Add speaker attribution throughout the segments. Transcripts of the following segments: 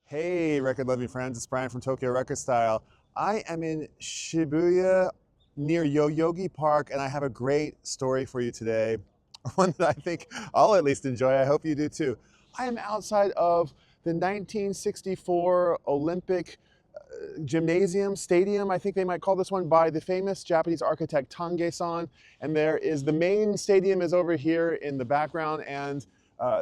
Speaker 1: Hey, record loving friends, it's Brian from Tokyo Record Style. I am in Shibuya near Yoyogi Park, and I have a great story for you today. One that I think I'll at least enjoy. I hope you do too. I am outside of the 1964 Olympic Gymnasium Stadium, I think they might call this one, by the famous Japanese architect Tange-san. And there is the main stadium is over here in the background, and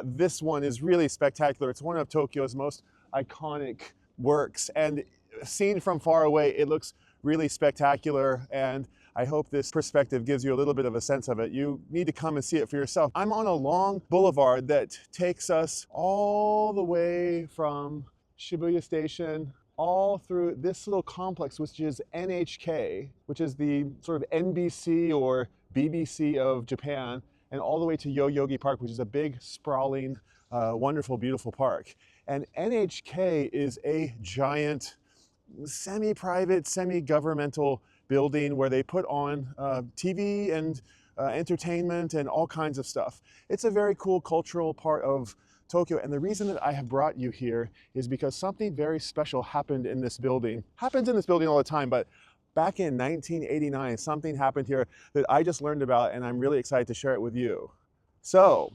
Speaker 1: this one is really spectacular. It's one of Tokyo's most iconic works, and seen from far away, it looks really spectacular, and I hope this perspective gives you a little bit of a sense of it. You need to come and see it for yourself. I'm on a long boulevard that takes us all the way from Shibuya Station all through this little complex, which is NHK, which is the sort of NBC or BBC of Japan, and all the way to Yoyogi Park, which is a big, sprawling, wonderful, beautiful park. And NHK is a giant, semi-private, semi-governmental building where they put on TV and entertainment and all kinds of stuff. It's a very cool cultural part of Tokyo, and the reason that I have brought you here is because something very special happened in this building. Happens in this building all the time, but back in 1989, something happened here that I just learned about, and I'm really excited to share it with you. So,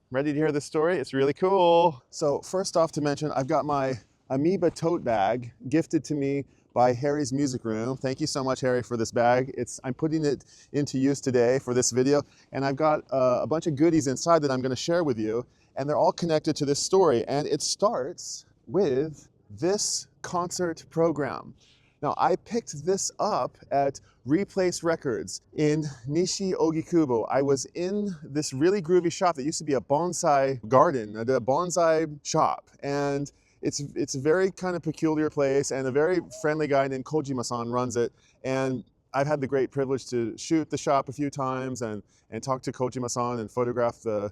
Speaker 1: ready to hear this story? It's really cool. So first off to mention, I've got my Amoeba tote bag gifted to me by Harry's Music Room. Thank you so much, Harry, for this bag. I'm putting it into use today for this video, and I've got a bunch of goodies inside that I'm going to share with you, and they're all connected to this story. And it starts with this concert program. Now, I picked this up at Replace Records in Nishi-Ogikubo. I was in this really groovy shop that used to be a bonsai garden, a bonsai shop. And it's a very kind of peculiar place, and a very friendly guy named Kojima-san runs it. And I've had the great privilege to shoot the shop a few times and talk to Kojima-san and photograph the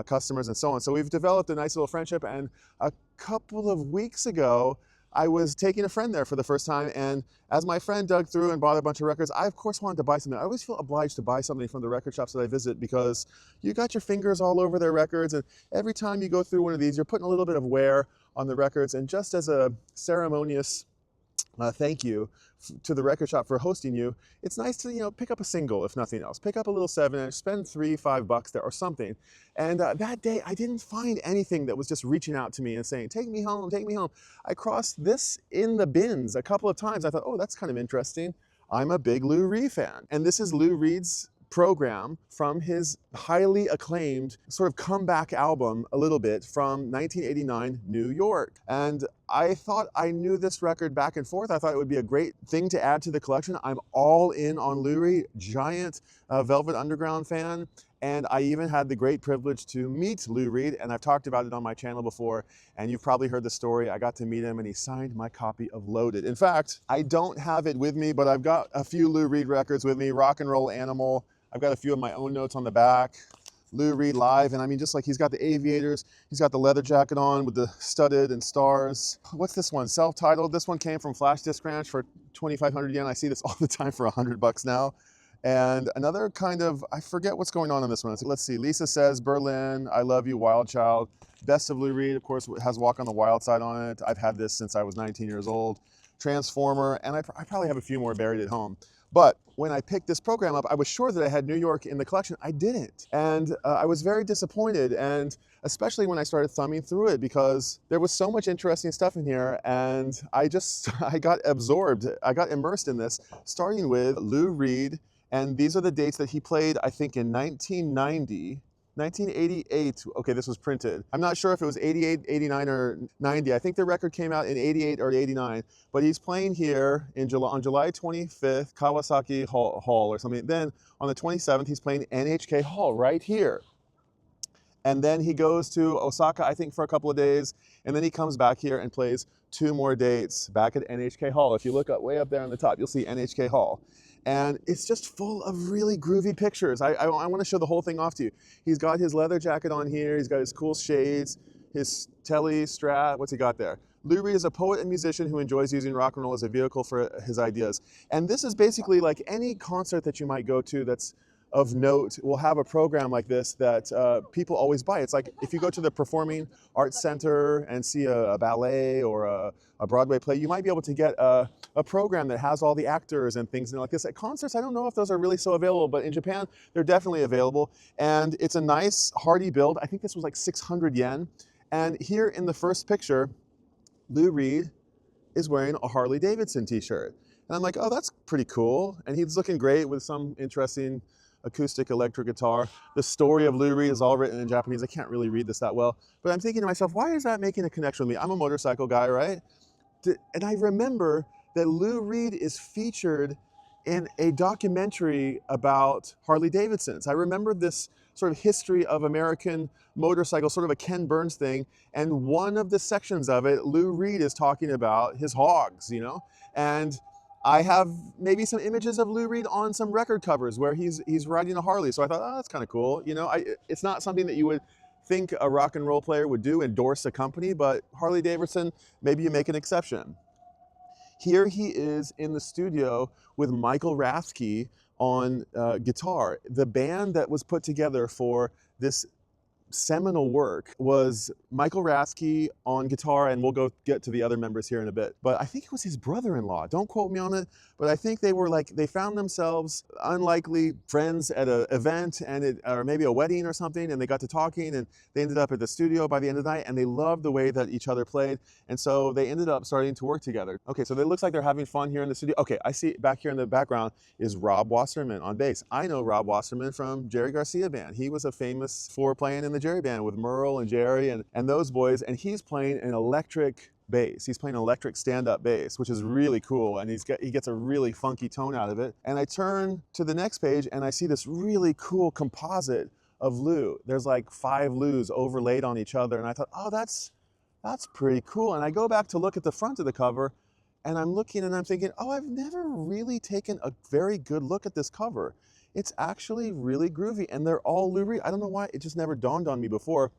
Speaker 1: customers and so on. So we've developed a nice little friendship, and a couple of weeks ago, I was taking a friend there for the first time, and as my friend dug through and bought a bunch of records, I of course wanted to buy something. I always feel obliged to buy something from the record shops that I visit, because you got your fingers all over their records, and every time you go through one of these, you're putting a little bit of wear on the records. And just as a ceremonious thank you to the record shop for hosting you, it's nice to, pick up a single, if nothing else. Pick up a little 7-inch, spend $3-5 there or something. And that day, I didn't find anything that was just reaching out to me and saying, take me home, take me home. I crossed this in the bins a couple of times. I thought, oh, that's kind of interesting. I'm a big Lou Reed fan. And this is Lou Reed's program from his highly acclaimed sort of comeback album, a little bit, from 1989, New York. And I thought I knew this record back and forth. I thought it would be a great thing to add to the collection. I'm all in on Lou Reed, giant Velvet Underground fan. And I even had the great privilege to meet Lou Reed, and I've talked about it on my channel before, and you've probably heard the story. I got to meet him, and he signed my copy of Loaded. In fact, I don't have it with me, but I've got a few Lou Reed records with me. Rock and Roll Animal. I've got a few of my own notes on the back. Lou Reed Live, and I mean, just like he's got the aviators, he's got the leather jacket on with the studded and stars. What's this one? Self-titled. This one came from Flash Disc Ranch for 2,500 yen. I see this all the time for $100 now. And another kind of, I forget what's going on this one. Let's see, Lisa Says, Berlin, I Love You, Wild Child. Best of Lou Reed, of course, has Walk on the Wild Side on it. I've had this since I was 19 years old. Transformer, and I probably have a few more buried at home. But when I picked this program up, I was sure that I had New York in the collection. I didn't. And I was very disappointed, and especially when I started thumbing through it, because there was so much interesting stuff in here, and I got absorbed. I got immersed in this, starting with Lou Reed. And these are the dates that he played, I think, in 1990, 1988. Okay, this was printed. I'm not sure if it was 88, 89, or 90. I think the record came out in 88 or 89. But he's playing here on July 25th, Kawasaki Hall or something. Then on the 27th, he's playing NHK Hall right here. And then he goes to Osaka, I think, for a couple of days. And then he comes back here and plays 2 more dates back at NHK Hall. If you look up way up there on the top, you'll see NHK Hall. And it's just full of really groovy pictures. I want to show the whole thing off to you. He's got his leather jacket on here. He's got his cool shades, his telly strat. What's he got there? Lou Reed is a poet and musician who enjoys using rock and roll as a vehicle for his ideas. And this is basically like any concert that you might go to that's of note will have a program like this that people always buy. It's like if you go to the Performing Arts Center and see a ballet or a Broadway play, you might be able to get a program that has all the actors and things like this. At concerts, I don't know if those are really so available, but in Japan, they're definitely available. And it's a nice, hardy build. I think this was like 600 yen. And here in the first picture, Lou Reed is wearing a Harley Davidson t-shirt. And I'm like, oh, that's pretty cool. And he's looking great with some interesting acoustic electric guitar. The story of Lou Reed is all written in Japanese. I can't really read this that well, but I'm thinking to myself, why is that making a connection with me? I'm a motorcycle guy, right? And I remember that Lou Reed is featured in a documentary about Harley Davidsons. I remember this sort of history of American motorcycles, sort of a Ken Burns thing. And one of the sections of it, Lou Reed is talking about his hogs, you know? And I have maybe some images of Lou Reed on some record covers where he's riding a Harley. So I thought, oh, that's kind of cool. You know, it's not something that you would think a rock and roll player would do, endorse a company, but Harley Davidson, maybe you make an exception. Here he is in the studio with Michael Rathke on guitar. The band that was put together for this seminal work was Michael Rathke on guitar, and we'll go get to the other members here in a bit. But I think it was his brother-in-law. Don't quote me on it, but I think they were like, they found themselves unlikely friends at an event or maybe a wedding or something, and they got to talking, and they ended up at the studio by the end of the night, and they loved the way that each other played, and so they ended up starting to work together. Okay, so it looks like they're having fun here in the studio. Okay, I see back here in the background is Rob Wasserman on bass. I know Rob Wasserman from Jerry Garcia Band. He was famous for playing in the Jerry Band with Merle and Jerry and those boys, and he's playing an electric bass. He's playing an electric stand-up bass, which is really cool, and he gets a really funky tone out of it. And I turn to the next page and I see this really cool composite of Lou. There's like 5 Lou's overlaid on each other, and I thought, oh, that's pretty cool. And I go back to look at the front of the cover, and I'm looking and I'm thinking, oh, I've never really taken a very good look at this cover. It's actually really groovy, and they're all Lou Reed. I don't know why, it just never dawned on me before,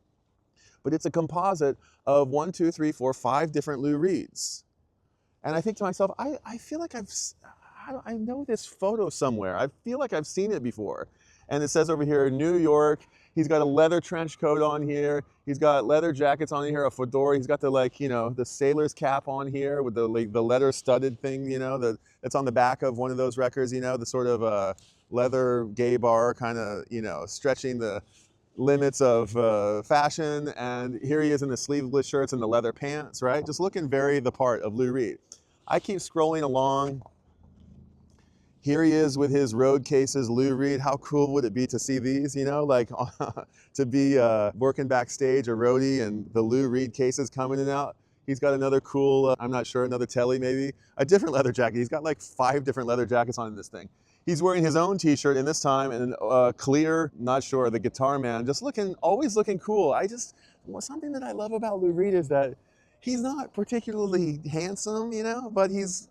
Speaker 1: but it's a composite of 1, 2, 3, 4, 5 different Lou Reeds. And I think to myself, I feel like I know this photo somewhere. I feel like I've seen it before. And it says over here, New York. He's got a leather trench coat on here. He's got leather jackets on here, a fedora. He's got the, like, you know, the sailor's cap on here with the leather studded thing, you know, that's on the back of one of those records, you know, the sort of leather gay bar kind of, you know, stretching the limits of fashion. And here he is in the sleeveless shirts and the leather pants, right? Just looking very the part of Lou Reed. I keep scrolling along. Here he is with his road cases, Lou Reed. How cool would it be to see these, you know, like to be working backstage, a roadie, and the Lou Reed cases coming in and out. He's got another cool, I'm not sure, another telly maybe, a different leather jacket. He's got like 5 different leather jackets on in this thing. He's wearing his own t-shirt, and this time in clear, not sure, the Guitar Man, just always looking cool. Something that I love about Lou Reed is that he's not particularly handsome, you know, but he's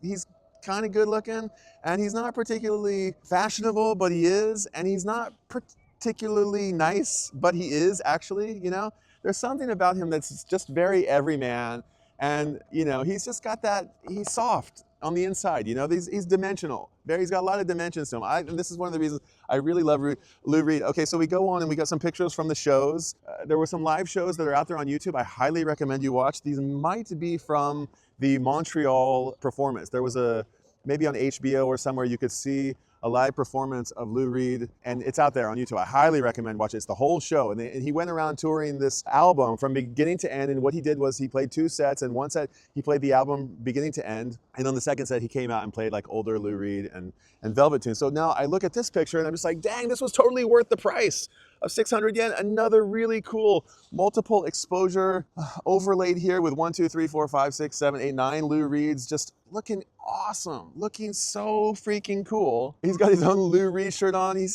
Speaker 1: kind of good looking, and he's not particularly fashionable, but he is, and he's not particularly nice, but he is actually, you know. There's something about him that's just very everyman, and, you know, he's just got that, he's soft on the inside, you know, he's dimensional. He's got a lot of dimensions to him. And this is one of the reasons I really love Lou Reed. Okay, so we go on and we got some pictures from the shows. There were some live shows that are out there on YouTube. I highly recommend you watch. These might be from the Montreal performance. There was maybe on HBO or somewhere you could see a live performance of Lou Reed, and it's out there on YouTube. I highly recommend watching it. It's the whole show, and he went around touring this album from beginning to end, and what he did was he played 2 sets, and one set he played the album beginning to end, and on the second set he came out and played like older Lou Reed and Velvet tunes. So now I look at this picture and I'm just like, dang, this was totally worth the price of 600 yen. Another really cool multiple exposure overlaid here with 1, 2, 3, 4, 5, 6, 7, 8, 9 Lou Reeds, just looking awesome, looking so freaking cool. He's got his own Lou Reed shirt on. He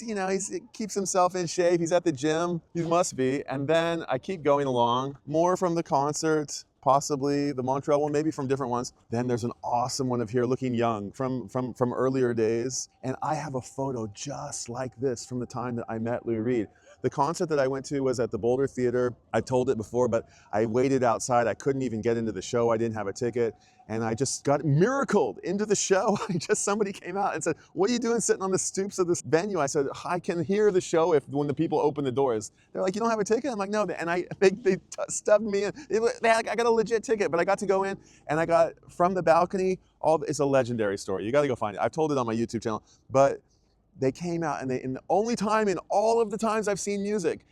Speaker 1: keeps himself in shape. He's at the gym. He must be. And then I keep going along. More from the concert, possibly the Montreal one, maybe from different ones. Then there's an awesome one of here looking young from earlier days. And I have a photo just like this from the time that I met Lou Reed. The concert that I went to was at the Boulder Theater. I told it before, but I waited outside. I couldn't even get into the show. I didn't have a ticket. And I just got miracled into the show. Somebody came out and said, "What are you doing sitting on the stoops of this venue?" I said, "I can hear the show when the people open the doors." They're like, "You don't have a ticket?" I'm like, "No." And they stubbed me in. I got a legit ticket, but I got to go in, and I got from the balcony. It's a legendary story. You got to go find it. I've told it on my YouTube channel, but they came out, and in the only time in all of the times I've seen music,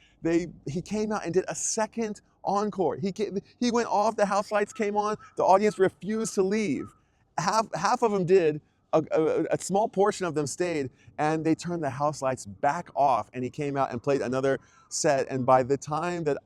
Speaker 1: he came out and did a second encore. He went off, the house lights came on, the audience refused to leave. Half of them did, a small portion of them stayed, and they turned the house lights back off, and he came out and played another set. And by the time that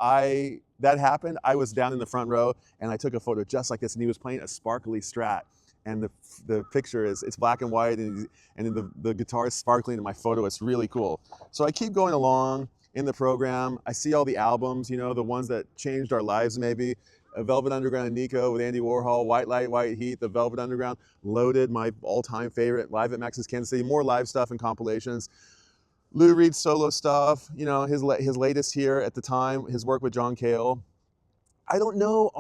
Speaker 1: that happened, I was down in the front row, and I took a photo just like this, and he was playing a sparkly Strat. And the picture it's black and white, and the guitar is sparkling in my photo. It's really cool. So I keep going along in the program. I see all the albums, you know, the ones that changed our lives maybe. Velvet Underground and Nico with Andy Warhol, White Light, White Heat, the Velvet Underground, Loaded, my all-time favorite, Live at Max's Kansas City, more live stuff and compilations. Lou Reed's solo stuff, you know, his latest here at the time, his work with John Cale. I don't know,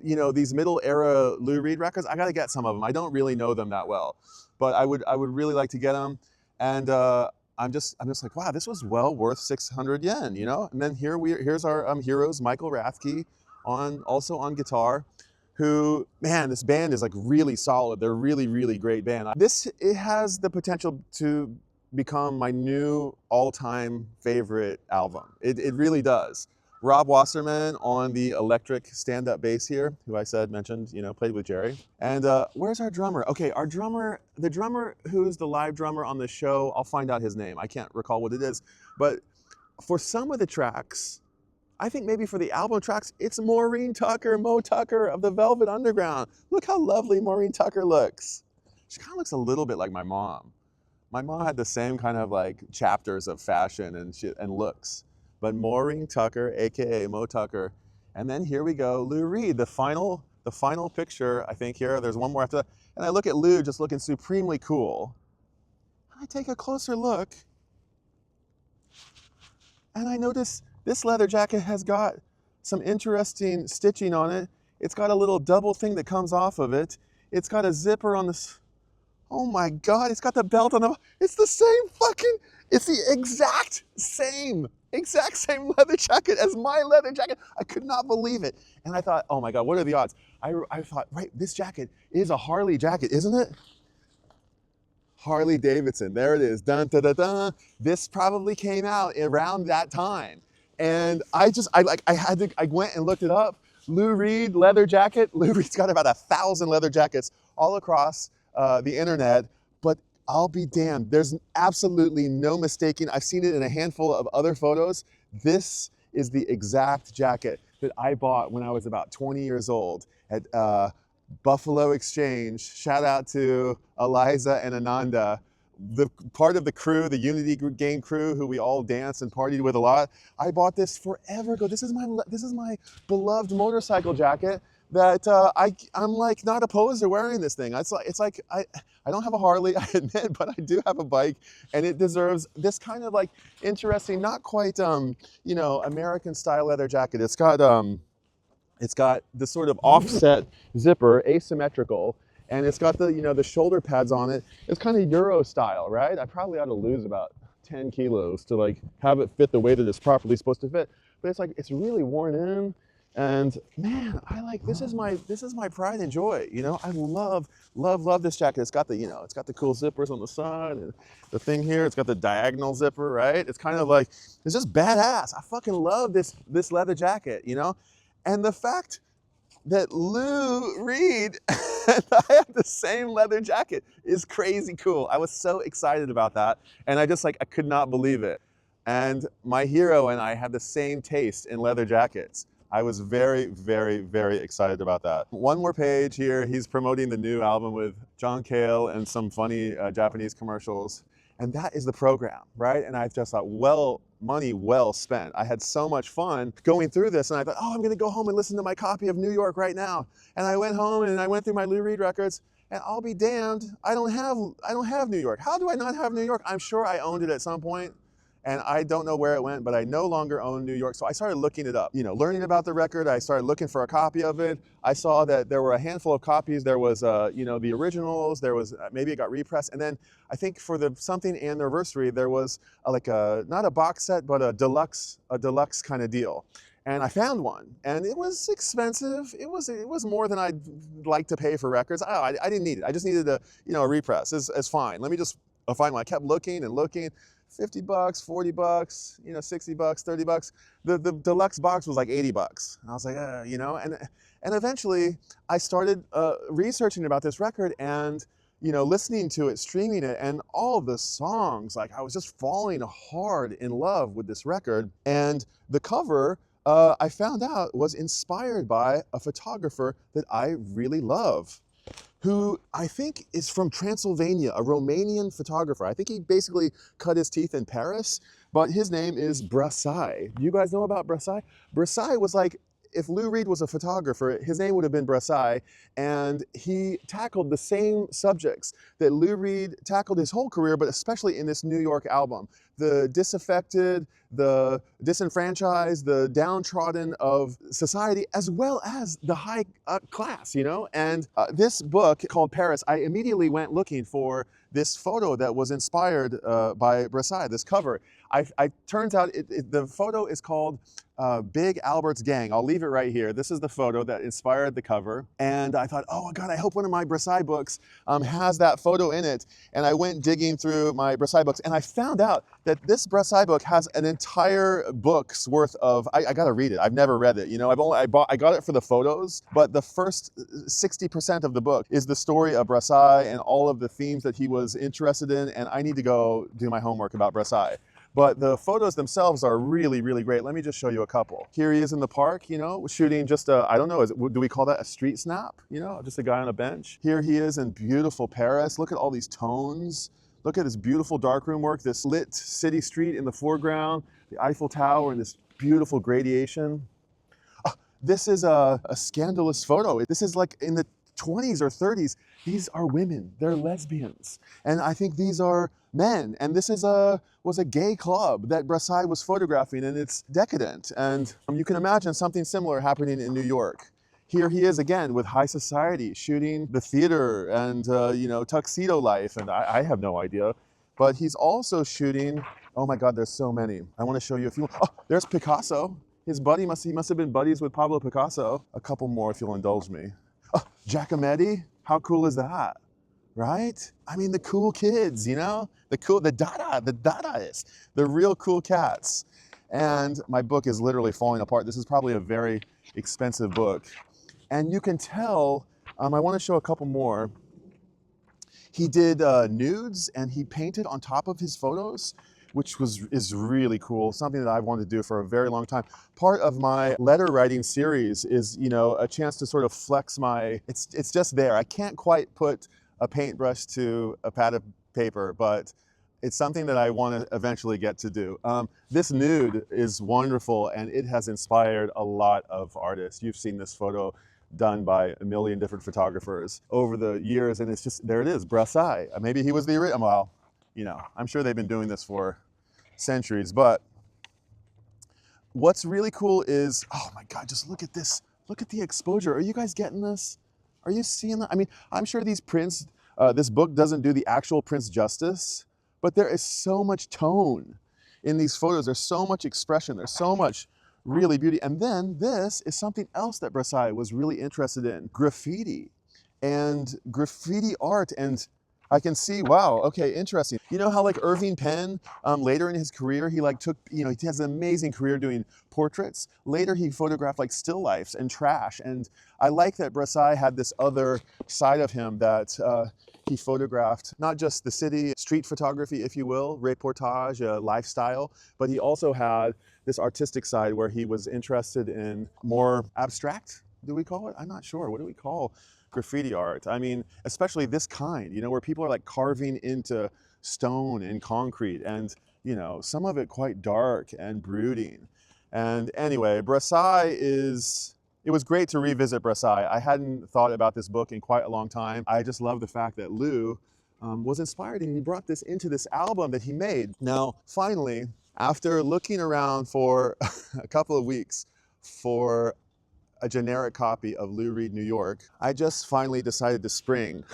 Speaker 1: you know, these middle era Lou Reed records. I got to get some of them. I don't really know them that well, but I would really like to get them. And I'm just like, wow, this was well worth 600 yen, you know. And then here's our heroes, Michael Rathke, also on guitar, who, man, this band is like really solid. They're really great band. It has the potential to become my new all-time favorite album. It really does. Rob Wasserman on the electric stand-up bass here, who mentioned, you know, played with Jerry. And where's our drummer? Okay, the drummer who's the live drummer on the show, I'll find out his name. I can't recall what it is. But for some of the tracks, I think maybe for the album tracks, it's Maureen Tucker, Mo Tucker of the Velvet Underground. Look how lovely Maureen Tucker looks. She kind of looks a little bit like my mom. My mom had the same kind of like chapters of fashion and looks. But Maureen Tucker, AKA Mo Tucker. And then here we go, Lou Reed, the final picture, I think here, there's one more after that. And I look at Lou just looking supremely cool. I take a closer look, and I notice this leather jacket has got some interesting stitching on it. It's got a little double thing that comes off of it. It's got a zipper on this. Oh my God, it's got the belt on the, it's the exact same leather jacket as my leather jacket. I could not believe it. And I thought, oh my God, what are the odds? I thought, right, this jacket is a Harley jacket, isn't it? Harley Davidson, there it is, dun, dun, dun, dun. This probably came out around that time. And I went and looked it up. Lou Reed leather jacket. Lou Reed's got about 1,000 leather jackets all across the internet, but I'll be damned. There's absolutely no mistaking. I've seen it in a handful of other photos. This is the exact jacket that I bought when I was about 20 years old at Buffalo Exchange. Shout out to Eliza and Ananda, the part of the crew, the Unity game crew, who we all danced and partied with a lot. I bought this forever ago. This is my beloved motorcycle jacket that I'm like not opposed to wearing this thing. It's like I don't have a Harley, I admit, but I do have a bike, and it deserves this kind of like interesting, not quite you know, American style leather jacket. It's got this sort of offset zipper, asymmetrical, and it's got the, you know, the shoulder pads on it. It's kind of Euro style, right? I probably ought to lose about 10 kilos to like have it fit the way that it's properly supposed to fit. But it's like, it's really worn in. And man, this is my pride and joy. You know, I love this jacket. It's got the, you know, it's got the cool zippers on the side and the thing here. It's got the diagonal zipper, right? It's kind of like, it's just badass. I fucking love this leather jacket, you know? And the fact that Lou Reed and I have the same leather jacket is crazy cool. I was so excited about that. And I could not believe it. And my hero and I have the same taste in leather jackets. I was very excited about that. One more page here. He's promoting the new album with John Cale and some funny Japanese commercials. And that is the program, right? And I just thought, well, money well spent. I had so much fun going through this, and I thought, oh, I'm gonna go home and listen to my copy of New York right now. And I went home and I went through my Lou Reed records, and I'll be damned, I don't have New York. How do I not have New York? I'm sure I owned it at some point, and I don't know where it went, but I no longer own New York. So I started looking it up, learning about the record. I started looking for a copy of it. I saw that there were a handful of copies. There was, the originals. There was, maybe it got repressed. And then I think for the something anniversary, there was not a box set, but a deluxe kind of deal. And I found one, and it was expensive. It was more than I'd like to pay for records. I didn't need it. I just needed a repress. It's fine. Let me just find one. I kept looking and looking. $50, $40, $60, $30. The deluxe box was like $80. And I was like, and eventually I started researching about this record and listening to it, streaming it, and all the songs. Like, I was just falling hard in love with this record. And the cover, I found out, was inspired by a photographer that I really love, who I think is from Transylvania, a Romanian photographer. I think he basically cut his teeth in Paris, but his name is Brassaï. You guys know about Brassaï? Brassaï was like, if Lou Reed was a photographer, his name would have been Brassai, and he tackled the same subjects that Lou Reed tackled his whole career, but especially in this New York album. The disaffected, the disenfranchised, the downtrodden of society, as well as the high class, And this book called Paris, I immediately went looking for this photo that was inspired by Brassai, this cover. Turns out the photo is called Big Albert's Gang. I'll leave it right here. This is the photo that inspired the cover. And I thought, oh God, I hope one of my Brassai books has that photo in it. And I went digging through my Brassai books, and I found out that this Brassai book has an entire book's worth of, I gotta read it. I've never read it. I got it for the photos, but the first 60% of the book is the story of Brassai and all of the themes that he was interested in. And I need to go do my homework about Brassai. But the photos themselves are really, really great. Let me just show you a couple. Here he is in the park, shooting just I don't know, do we call that a street snap? Just a guy on a bench. Here he is in beautiful Paris. Look at all these tones. Look at this beautiful darkroom work, this lit city street in the foreground, the Eiffel Tower, and this beautiful gradation. This is a scandalous photo. This is like in the 20s or 30s. These are women. They're lesbians. And I think these are men. And this was a gay club that Brassai was photographing, and it's decadent. And you can imagine something similar happening in New York. Here he is again with high society, shooting the theater and, tuxedo life. And I have no idea. But he's also shooting, oh my God, there's so many. I want to show you a few. Oh, there's Picasso. His buddy, he must have been buddies with Pablo Picasso. A couple more if you'll indulge me. Oh, Giacometti, how cool is that, right? I mean, the cool kids, the Dadaists, the real cool cats. And my book is literally falling apart. This is probably a very expensive book. And you can tell, I want to show a couple more. He did nudes, and he painted on top of his photos, which is really cool, something that I've wanted to do for a very long time. Part of my letter writing series is, a chance to sort of flex it's just there. I can't quite put a paintbrush to a pad of paper, but it's something that I want to eventually get to do. This nude is wonderful, and it has inspired a lot of artists. You've seen this photo done by a million different photographers over the years, and it's just, there it is, Brassai. Maybe he was the original, well, I'm sure they've been doing this for centuries, but what's really cool is, oh my God, just look at this. Look at the exposure. Are you guys getting this? Are you seeing that? I mean, I'm sure these prints, this book doesn't do the actual prints justice, but there is so much tone in these photos. There's so much expression. There's so much really beauty. And then this is something else that Brassai was really interested in, graffiti and graffiti art. And I can see, wow, okay, interesting. You know how like Irving Penn, later in his career, he he has an amazing career doing portraits. Later he photographed like still lifes and trash. And I like that Brassai had this other side of him that he photographed, not just the city, street photography, if you will, reportage, lifestyle, but he also had this artistic side where he was interested in more abstract, do we call it? I'm not sure, what do we call graffiti art? I mean, especially this kind, where people are like carving into stone and concrete and, some of it quite dark and brooding. And anyway, Brassai it was great to revisit Brassai. I hadn't thought about this book in quite a long time. I just love the fact that Lou was inspired and he brought this into this album that he made. Now, finally, After looking around for a couple of weeks for a generic copy of Lou Reed New York, I just finally decided to spring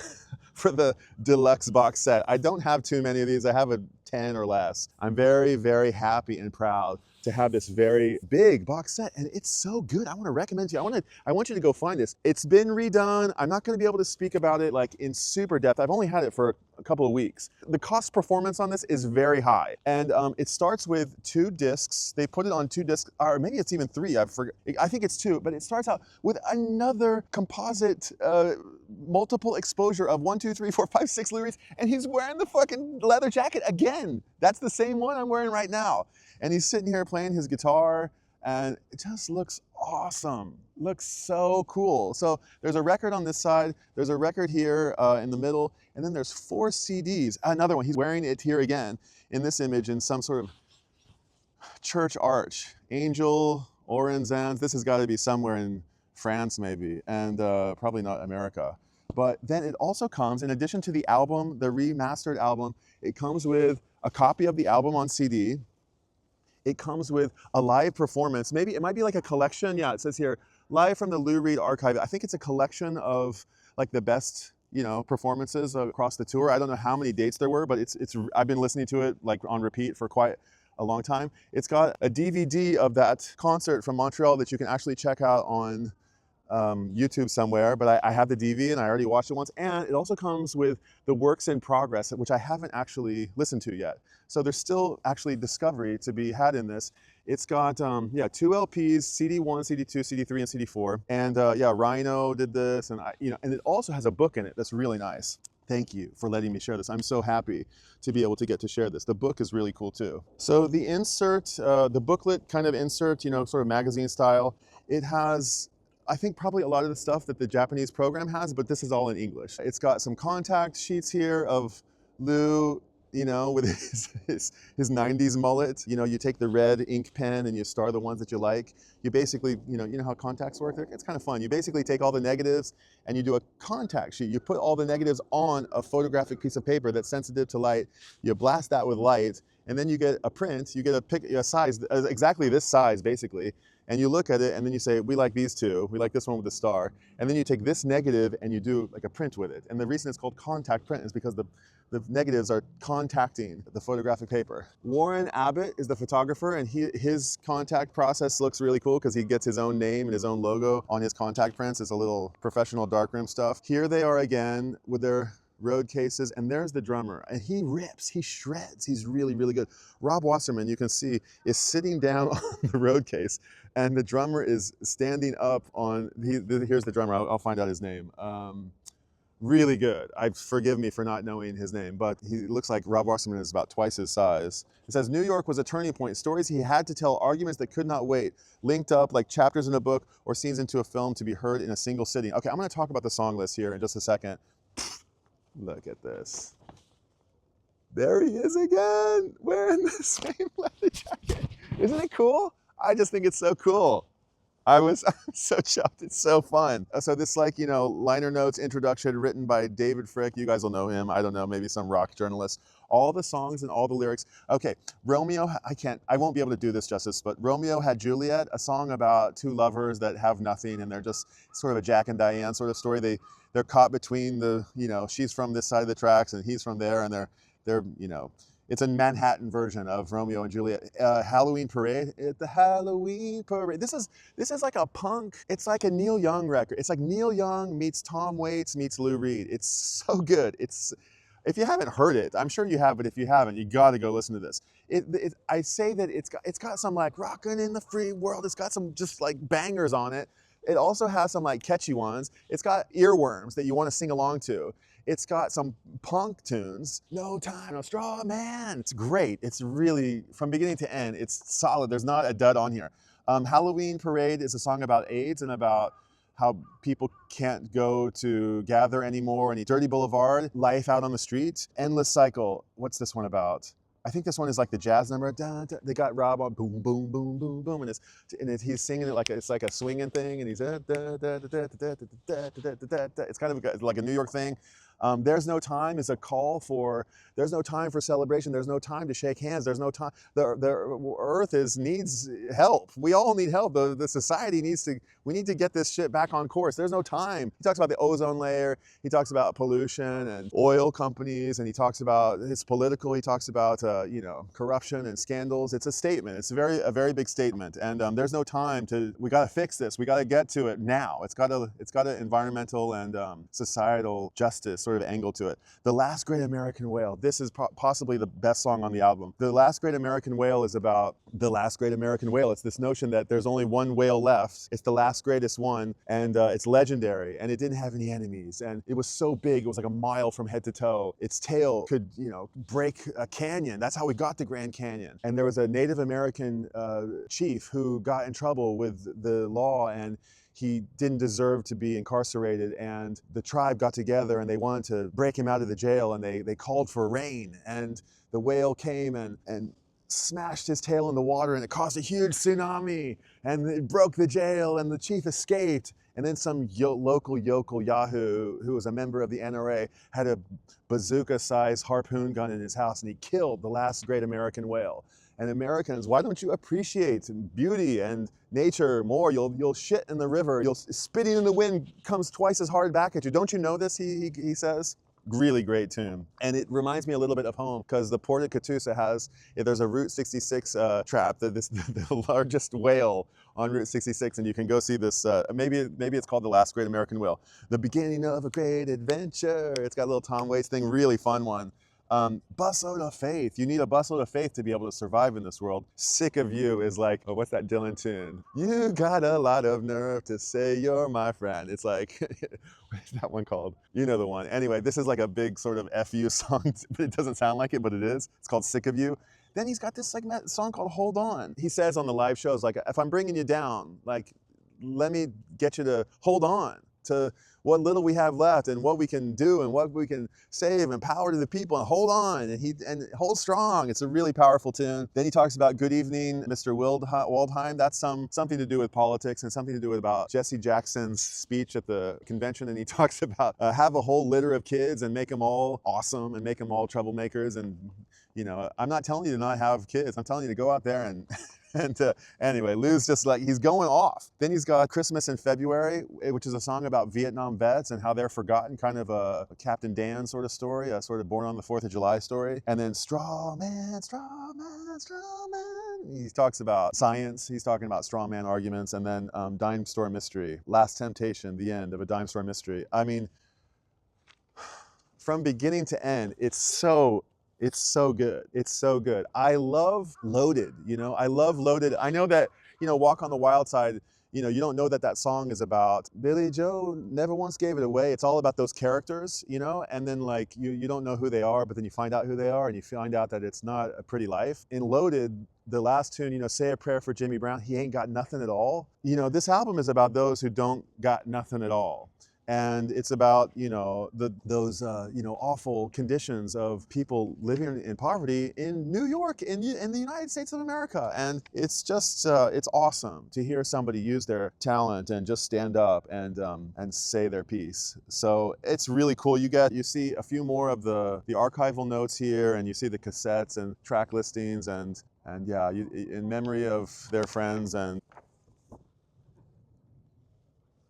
Speaker 1: for the deluxe box set. I don't have too many of these. I have a 10 or less. I'm very, very happy and proud to have this very big box set, and it's so good. I want to recommend to you. I want you to go find this. It's been redone. I'm not going to be able to speak about it like in super depth. I've only had it for a couple of weeks. The cost performance on this is very high, and it starts with 2 discs. They put it on 2 discs, or maybe it's even 3. I forget. I think it's 2, but it starts out with another composite multiple exposure of 1, 2, 3, 4, 5, 6 Lou Reeds, and he's wearing the fucking leather jacket again. That's the same one I'm wearing right now. And he's sitting here playing his guitar, and it just looks awesome. Looks so cool. So there's a record on this side, there's a record here in the middle, and then there's 4 CDs. Another one, he's wearing it here again in this image in some sort of church arch. Angel, Orenzans, this has got to be somewhere in France maybe, and probably not America. But then it also comes, in addition to the album, the remastered album, it comes with a copy of the album on CD. It comes with a live performance. Maybe it might be like a collection. Yeah, it says here, live from the Lou Reed archive. I think it's a collection of like the best, performances across the tour. I don't know how many dates there were, but I've been listening to it like on repeat for quite a long time. It's got a DVD of that concert from Montreal that you can actually check out on YouTube somewhere, but I have the DV and I already watched it once. And it also comes with the works in progress, which I haven't actually listened to yet. So there's still actually discovery to be had in this. It's got, 2 LPs, CD1, CD2, CD3, and CD4. And Rhino did this, and and it also has a book in it that's really nice. Thank you for letting me share this. I'm so happy to be able to get to share this. The book is really cool too. So the insert, the booklet kind of insert, sort of magazine style, it has, I think probably a lot of the stuff that the Japanese program has, but this is all in English. It's got some contact sheets here of Lou, with his 90s mullet. You take the red ink pen and you star the ones that you like. You basically, you know how contacts work? It's kind of fun. You basically take all the negatives and you do a contact sheet. You put all the negatives on a photographic piece of paper that's sensitive to light. You blast that with light, and then you get a print. You get a size, exactly this size, basically. And you look at it and then you say, we like these 2. We like this one with the star. And then you take this negative and you do like a print with it. And the reason it's called contact print is because the negatives are contacting the photographic paper. Warren Abbott is the photographer, and his contact process looks really cool because he gets his own name and his own logo on his contact prints. It's a little professional darkroom stuff. Here they are again with their road cases, and there's the drummer, and he rips, he shreds, he's really, really good. Rob Wasserman, you can see, is sitting down on the road case, and the drummer is standing up on, here's the drummer, I'll find out his name. Really good. Forgive me for not knowing his name, but he looks like Rob Wasserman is about twice his size. It says, New York was a turning point. Stories he had to tell, arguments that could not wait, linked up like chapters in a book or scenes into a film to be heard in a single sitting. Okay, I'm gonna talk about the song list here in just a second. Look at this. There he is again, wearing the same leather jacket. Isn't it cool? I just think it's so cool. I'm so chuffed, it's so fun. So this liner notes introduction written by David Frick, you guys will know him, I don't know, maybe some rock journalist. All the songs and all the lyrics. Okay, Romeo, I won't be able to do this justice, but Romeo Had Juliet, a song about 2 lovers that have nothing and they're just sort of a Jack and Diane sort of story. They're caught between she's from this side of the tracks and he's from there, and they're it's a Manhattan version of Romeo and Juliet. Halloween Parade, the Halloween Parade. This is like a punk, it's like a Neil Young record. It's like Neil Young meets Tom Waits meets Lou Reed. It's so good. If you haven't heard it, I'm sure you have, but if you haven't, you gotta go listen to this. I say that it's got some like rockin' in the free world. It's got some just like bangers on it. It also has some like catchy ones. It's got earworms that you want to sing along to. It's got some punk tunes. No Time, No Straw Man. It's great. It's really, from beginning to end, it's solid. There's not a dud on here. Halloween Parade is a song about AIDS and about how people can't go to gather anymore, and Dirty Boulevard, life out on the street. Endless Cycle, what's this one about? I think this one is like the jazz number. Da, da. They got Rob on boom, boom, boom, boom, boom, and he's singing it like it's like a swinging thing, and he's da, da, da, da, da, da, da, da, da, da, da, da. It's kind of like a New York thing. There's no time is a call for, there's no time for celebration. There's no time to shake hands. There's no time. The earth needs help. We all need help. The society needs to, we need to get this shit back on course. There's no time. He talks about the ozone layer. He talks about pollution and oil companies, and he talks about, it's political. He talks about, you know, corruption and scandals. It's a statement. It's a very big statement. And there's no time to, we got to fix this. We got to get to it now. It's got an environmental and societal justice sort of angle to it. The Last Great American Whale. This is possibly the best song on the album. The Last Great American Whale is about the last great American whale. It's this notion that there's only one whale left. It's the last greatest one, and it's legendary, and it didn't have any enemies, and it was so big, it was like a mile from head to toe. Its tail could, you know, break a canyon. That's how we got the Grand Canyon. And there was a Native American chief who got in trouble with the law, and he didn't deserve to be incarcerated, and the tribe got together and they wanted to break him out of the jail, and they called for rain, and the whale came and smashed his tail in the water, and it caused a huge tsunami, and it broke the jail, and the chief escaped. And then some local yokel yahoo who was a member of the NRA had a bazooka-sized harpoon gun in his house, and he killed the last great American whale. And Americans, why don't you appreciate beauty and nature more? You'll shit in the river. Spitting in the wind comes twice as hard back at you. Don't you know this, he says? Really great tune. And it reminds me a little bit of home, because the Port of Catoosa has, there's a Route 66 trap, the largest whale on Route 66, and you can go see this, maybe it's called The Last Great American Whale. The beginning of a great adventure. It's got a little Tom Waits thing, really fun one. Busload of faith. You need a busload of faith to be able to survive in this world. Sick of You is like, oh, what's that Dylan tune? You got a lot of nerve to say you're my friend. It's like, what's that one called? You know the one. Anyway, this is like a big sort of FU song, but it doesn't sound like it, but it is. It's called Sick of You. Then he's got this like song called Hold On. He says on the live shows, like, if I'm bringing you down, like, let me get you to hold on to what little we have left, and what we can do, and what we can save, and power to the people, and hold on, and hold strong. It's a really powerful tune. Then he talks about Good Evening, Mr. Waldheim. That's something to do with politics, and something to do with about Jesse Jackson's speech at the convention. And he talks about have a whole litter of kids and make them all awesome and make them all troublemakers. And, you know, I'm not telling you to not have kids. I'm telling you to go out there and and anyway, Lou's just like, he's going off. Then he's got Christmas in February, which is a song about Vietnam vets and how they're forgotten, kind of a Captain Dan sort of story, a sort of Born on the 4th of July story. And then Straw Man, Straw Man, Straw Man. He talks about science. He's talking about straw man arguments. And then Dime Store Mystery, Last Temptation, the end of a Dime Store Mystery. I mean, from beginning to end, it's so good. It's so good. I love Loaded, you know, I love Loaded. I know that, you know, Walk on the Wild Side, you know, you don't know that that song is about Billy Joe never once gave it away. It's all about those characters, you know, and then like you don't know who they are, but then you find out who they are, and you find out that it's not a pretty life. In Loaded, the last tune, you know, Say a Prayer for Jimmy Brown, he ain't got nothing at all. You know, this album is about those who don't got nothing at all. And it's about, you know, those you know, awful conditions of people living in poverty in New York, in the United States of America. And it's just, it's awesome to hear somebody use their talent and just stand up and say their piece. So it's really cool. You see a few more of the archival notes here, and you see the cassettes and track listings, and yeah, in memory of their friends, and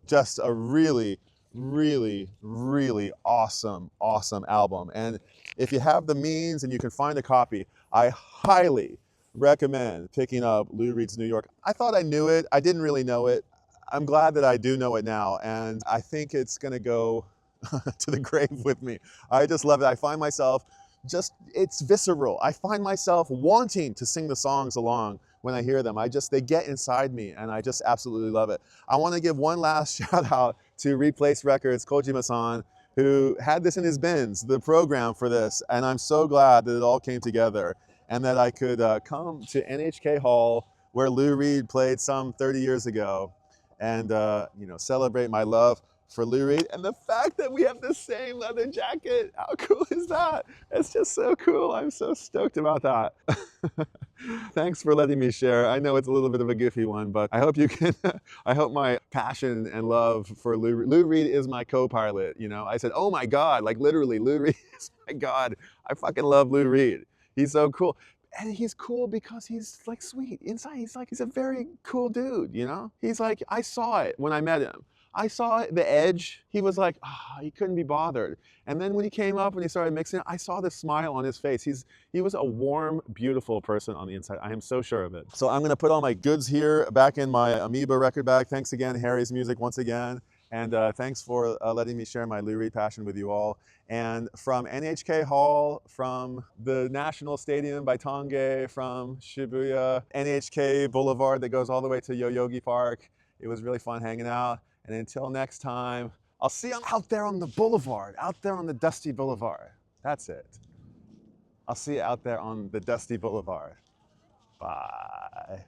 Speaker 1: just a really awesome album. And if you have the means and you can find a copy, I highly recommend picking up Lou Reed's New York. I thought I knew it. I didn't really know it. I'm glad that I do know it now, and I think it's gonna go to the grave with me. I just love it. I find myself it's visceral. I find myself wanting to sing the songs along when I hear them. They get inside me, and I just absolutely love it. I want to give one last shout out to Replace Records, Kojima-san, who had this in his bins, the program for this, and I'm so glad that it all came together, and that I could come to NHK Hall, where Lou Reed played some 30 years ago, and you know, celebrate my love for Lou Reed, and the fact that we have the same leather jacket. How cool is that? It's just so cool. I'm so stoked about that. Thanks for letting me share. I know it's a little bit of a goofy one, but I hope you can, I hope my passion and love for Lou Reed is my co-pilot, you know? I said, oh my God, like literally, Lou Reed is my God. I fucking love Lou Reed. He's so cool. And he's cool because he's like sweet. Inside, he's a very cool dude, you know? He's like, I saw it when I met him. I saw the edge. He was like, he couldn't be bothered. And then when he came up and he started mixing, I saw the smile on his face. He was a warm, beautiful person on the inside. I am so sure of it. So I'm gonna put all my goods here back in my Amoeba record bag. Thanks again, Harry's Music, once again. And thanks for letting me share my Lou Reed passion with you all. And from NHK Hall, from the National Stadium by Tongay, from Shibuya, NHK Boulevard that goes all the way to Yoyogi Park. It was really fun hanging out. And until next time, I'll see you out there on the boulevard, out there on the dusty boulevard. That's it. I'll see you out there on the dusty boulevard. Bye.